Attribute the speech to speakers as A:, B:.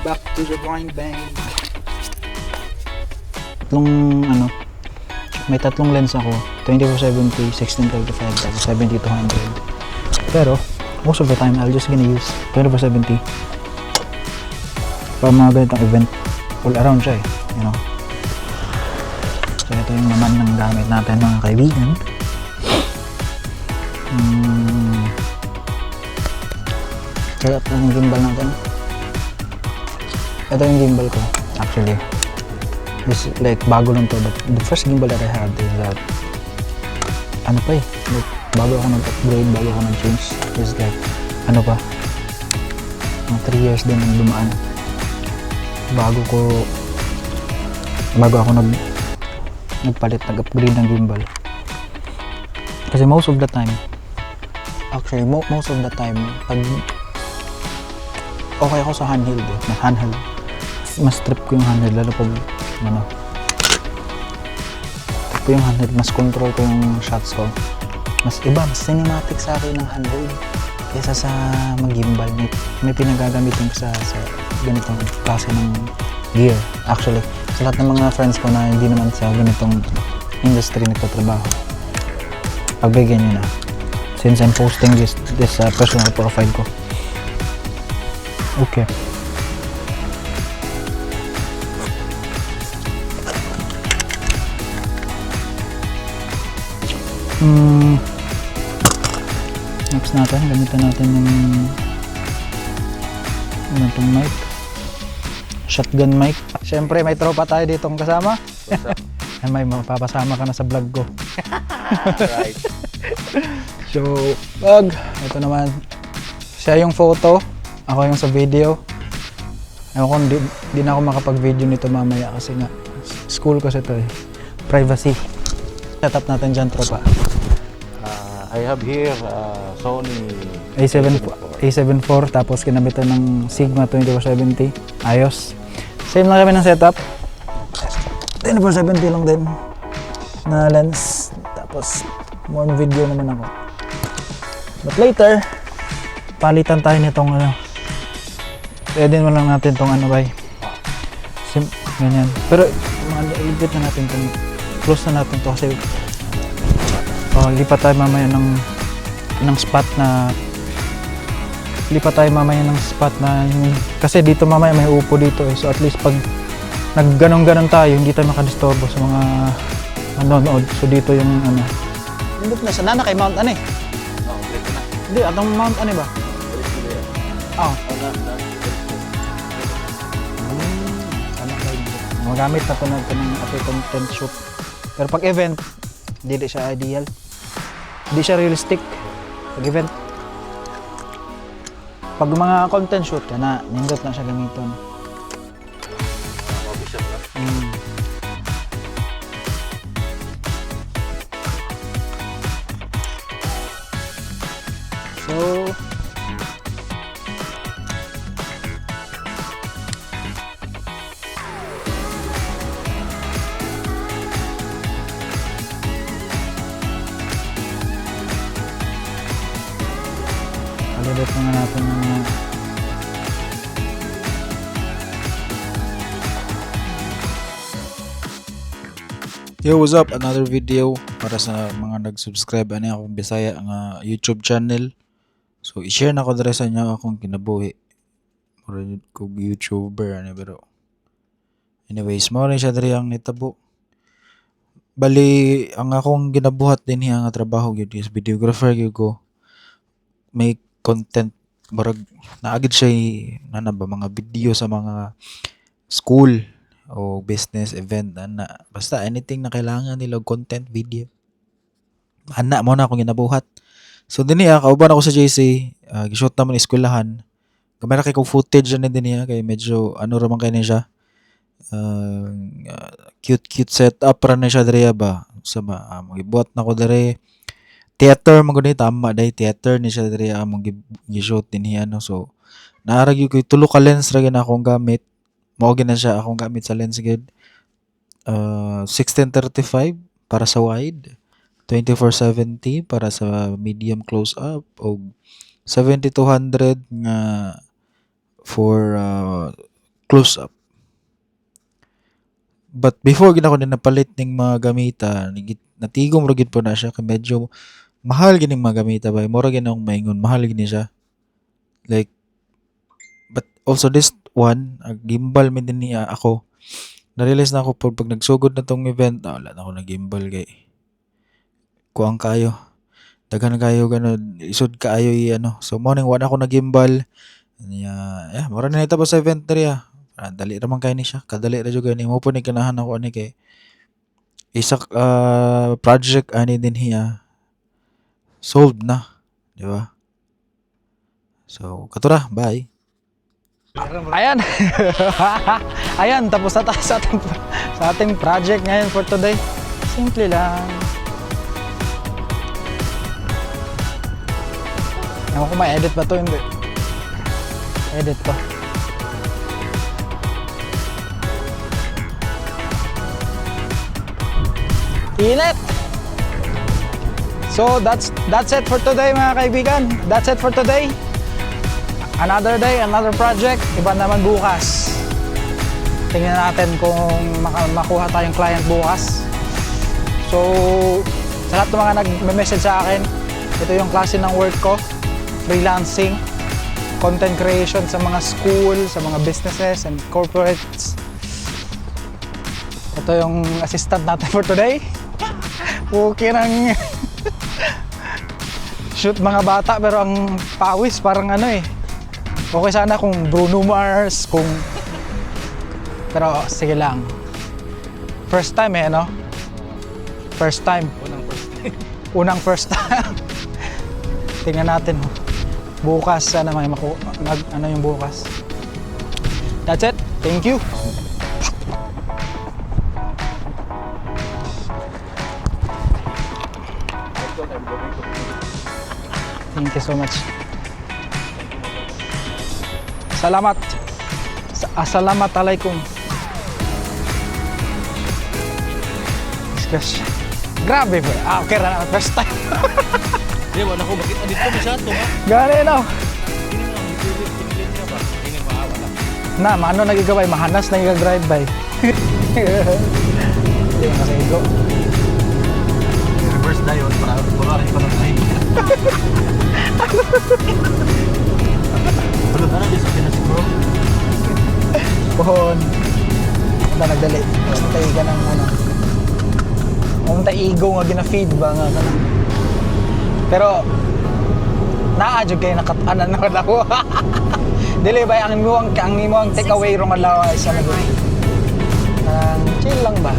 A: Back to the blind bang. May tatlong lens ako. 24-70, 16-35, tapos 70-200. Pero, most of the time, I'll just gonna use 24-70. Para mga ganitong event, all around siya eh. You know? So, ito yung naman ng gamit natin mga kaibigan. Kaya ito yung gimbal natin. Ito yung gimbal ko, actually. This like bago lang to, but the first gimbal that I had is that like, bago ako nag-upgrade, bago ako nag-change, is like mga 3 years din ang dumaan bago ako nag-upgrade ng gimbal. Kasi most of the time, pag okay ako sa handheld mas trip ko yung handheld, lalo pag mas control ko yung shots ko. Mas cinematic sa akin ng handheld kaysa sa mag-gimbal. May pinagagamitin ko sa ganitong klase ng gear. Actually, sa lahat ng mga friends ko na hindi naman sa ganitong industry nagtatrabaho, pagbigyan nyo na. Since I'm posting this personal profile ko. Okay. Next natin, gamitan natin itong mic, shotgun mic. Siyempre may tropa tayo ditong kasama. May mapapasama ka na sa vlog ko.
B: Right.
A: So, ito naman, siya yung photo, ako yung sa video. Ewan ko, di na ako makapag-video nito mamaya kasi nga school kasi ito eh, privacy. Setup natin dyan, tropa.
B: I have here Sony
A: A7 IV, tapos kinabitan ng Sigma 24-70. Ayos. Same lang kami ng setup. 24-70 lang din na lens. Tapos more video naman ako. But later, palitan tayo nitong pwede mo lang natin tong ganyan. Pero ilipit na natin itong, close na natin to kasi lipat tayo mamaya ng spot na kasi dito mamaya may upo dito eh. So at least pag nagganon-ganon tayo, hindi tayo makadisturbo sa mga manonood. So dito yung hindi na sana kay Mount
B: na.
A: Hindi, atong Mount ba? Magamit na ito ng content shoot. Pero pag event, hindi siya ideal. Hindi siya realistic pag event. Pag mga content shoot ka na, nindot na siya gamiton. So, palibot mga natin ng
C: Yo, what's up? Another video para sa mga nag-subscribe akong Bisaya nga YouTube channel. So, i-share na ko dere sa inyo akong kinabuhi. Mura ko YouTuber pero anyways, mo rin siya dere ang nitabo. Bali, ang akong ginabuhat din nga trabaho gyud is videographer gyud ko. May content murag naagid siya mga video sa mga school o business event basta anything na kailangan nila content video mo na akong ginabuhat. So dinhi kauban ako sa JC, gishoot naman eskwelahan, gamay ra kay kog footage na dinhi kay medyo ra man kay ni siya, cute setup ra na siya diri ba sa magibuhat na ko diri theater man gud tama dai theater ni siya diri gi-shoot dinhi so naarag ko tulo ka lens ra gyud akong gamit. Mao na siya akong gamit sa lens gid. 16-35 para sa wide, 24-70 para sa medium close up, o 70-200 nga for close up. But before gina ko din napalit ning mga gamita, natigom ra gid po na siya kay medyo mahal gid ning mga gamita ba. Mura gid akong maingon, mahal gid ni siya. Like but also this one, gimbal mi din niya ako. Na-realize na ako pag nagsugod na tong event, wala na ako nag-gimbal kay kuang kayo. Daghan kayo ganun, isod kaayo ano. So morning one ako nag-gimbal. Yeah, mura na nitabo sa event diri. Dali ra man kay ni siya. Kadali ra jud gani mo po ni ganahan ako ani kay isa project ani din hiya solved na, di ba? So, katura, bye.
A: Ayan. Ayan, tapos na tayo sa ating project ngayon for today. Simple lang. Ewan ko ma-edit ba to? Hindi. Edit to. Init! So that's it for today mga kaibigan. That's it for today. Another day, another project. Iba naman bukas. Tingnan natin kung makuha tayong client bukas. So, sa lahat ng mga nag-message sa akin, ito yung klase ng work ko. Freelancing, content creation sa mga school, sa mga businesses and corporates. Ito yung assistant natin for today. Okay nang shoot mga bata pero ang pawis parang ano eh. Okay sana kung Bruno Mars, kung... Pero sige lang. First time eh, no? First time. Unang first time. Tingnan natin. Bukas, sana may ano yung bukas. That's it. Thank you. Thank you so much. Salamat. Assalamualaikum. Discuss. Grabe bro. Okay ra na first time.
B: Di ba na ko bakit dito masyado ha?
A: Gani no.
B: Hindi mo ang pinili niya ba? Hindi pa wala.
A: Na, mano nagigaway mahanas na drive by. Hindi mo kasi go.
B: Reverse na yun para rin pa lang tayo. Pero na di sa pinasiguro.
A: Pohon. Ito nagdali. Tayo ka ng ano. Kung taigo nga gina-feed ba nga kanang. Pero naadyo kayo nakatanan na kadlaw. Dili ba ang imo ang take away ro kadlaw isa na chill lang ba?